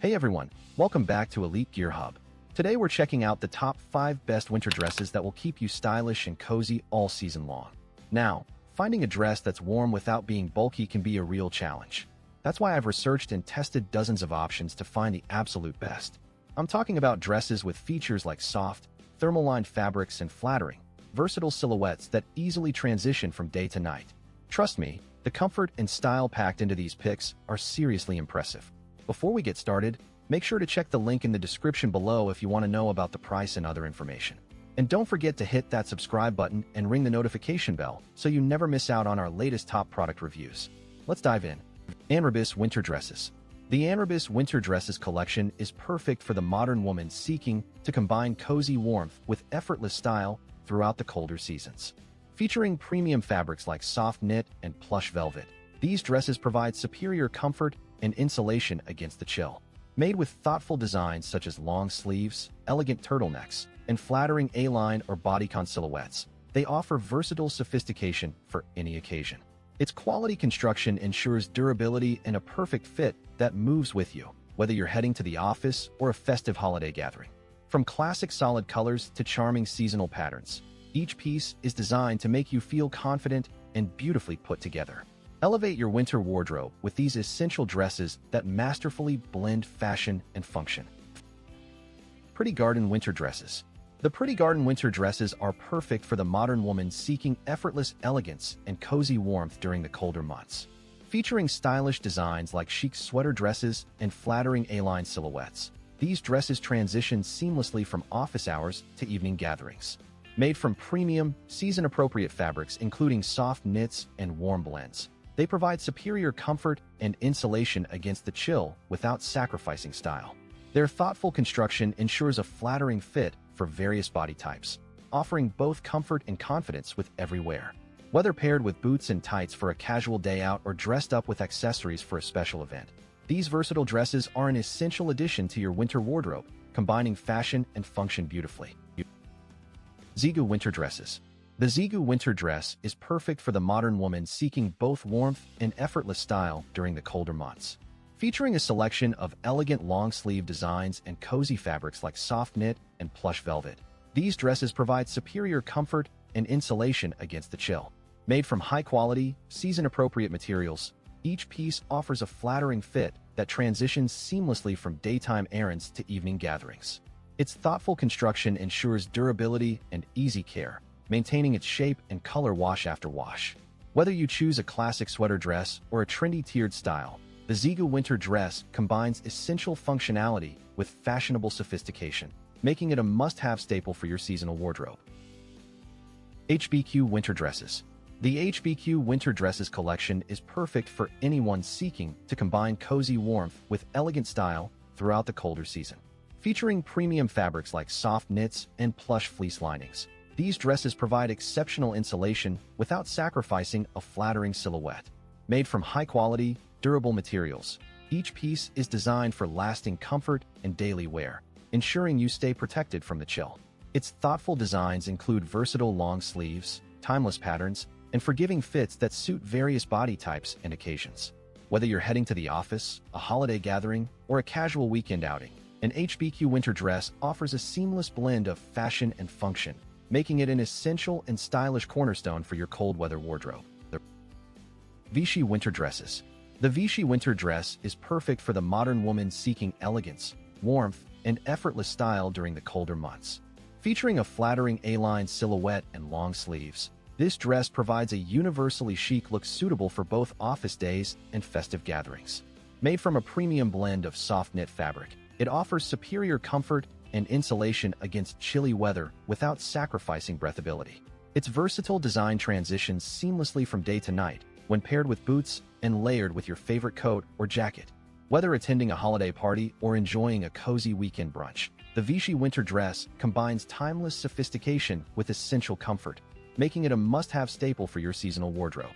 Hey everyone, welcome back to Elite Gear Hub. Today we're checking out the top 5 best winter dresses that will keep you stylish and cozy all season long. Now, finding a dress that's warm without being bulky can be a real challenge. That's why I've researched and tested dozens of options to find the absolute best. I'm talking about dresses with features like soft, thermal-lined fabrics and flattering, versatile silhouettes that easily transition from day to night. Trust me, the comfort and style packed into these picks are seriously impressive. Before we get started, make sure to check the link in the description below if you want to know about the price and other information. And don't forget to hit that subscribe button and ring the notification bell so you never miss out on our latest top product reviews. Let's dive in. ANRABESS Winter Dresses. The ANRABESS Winter Dresses collection is perfect for the modern woman seeking to combine cozy warmth with effortless style throughout the colder seasons. Featuring premium fabrics like soft knit and plush velvet, these dresses provide superior comfort and insulation against the chill. Made with thoughtful designs such as long sleeves, elegant turtlenecks, and flattering A-line or bodycon silhouettes, they offer versatile sophistication for any occasion. Its quality construction ensures durability and a perfect fit that moves with you, whether you're heading to the office or a festive holiday gathering. From classic solid colors to charming seasonal patterns, each piece is designed to make you feel confident and beautifully put together. Elevate your winter wardrobe with these essential dresses that masterfully blend fashion and function. PRETTYGARDEN Winter Dresses. The PRETTYGARDEN winter dresses are perfect for the modern woman seeking effortless elegance and cozy warmth during the colder months. Featuring stylish designs like chic sweater dresses and flattering A-line silhouettes, these dresses transition seamlessly from office hours to evening gatherings. Made from premium, season-appropriate fabrics including soft knits and warm blends, they provide superior comfort and insulation against the chill without sacrificing style. Their thoughtful construction ensures a flattering fit for various body types, offering both comfort and confidence with every wear. Whether paired with boots and tights for a casual day out or dressed up with accessories for a special event, these versatile dresses are an essential addition to your winter wardrobe, combining fashion and function beautifully. Zeagoo Winter Dresses. The Zeagoo winter dress is perfect for the modern woman seeking both warmth and effortless style during the colder months. Featuring a selection of elegant long-sleeve designs and cozy fabrics like soft knit and plush velvet, these dresses provide superior comfort and insulation against the chill. Made from high-quality, season-appropriate materials, each piece offers a flattering fit that transitions seamlessly from daytime errands to evening gatherings. Its thoughtful construction ensures durability and easy care, maintaining its shape and color wash after wash. Whether you choose a classic sweater dress or a trendy tiered style, the Zeagoo winter dress combines essential functionality with fashionable sophistication, making it a must-have staple for your seasonal wardrobe. HBQ Winter Dresses. The HBQ Winter Dresses collection is perfect for anyone seeking to combine cozy warmth with elegant style throughout the colder season. Featuring premium fabrics like soft knits and plush fleece linings, these dresses provide exceptional insulation without sacrificing a flattering silhouette. Made from high-quality, durable materials, each piece is designed for lasting comfort and daily wear, ensuring you stay protected from the chill. Its thoughtful designs include versatile long sleeves, timeless patterns, and forgiving fits that suit various body types and occasions. Whether you're heading to the office, a holiday gathering, or a casual weekend outing, an HBQ winter dress offers a seamless blend of fashion and function, making it an essential and stylish cornerstone for your cold weather wardrobe. The VICHYIE Winter Dresses. The VICHYIE winter dress is perfect for the modern woman seeking elegance, warmth, and effortless style during the colder months. Featuring a flattering A-line silhouette and long sleeves, this dress provides a universally chic look suitable for both office days and festive gatherings. Made from a premium blend of soft knit fabric, it offers superior comfort and insulation against chilly weather without sacrificing breathability. Its versatile design transitions seamlessly from day to night when paired with boots and layered with your favorite coat or jacket. Whether attending a holiday party or enjoying a cozy weekend brunch, the VICHYIE winter dress combines timeless sophistication with essential comfort, making it a must-have staple for your seasonal wardrobe.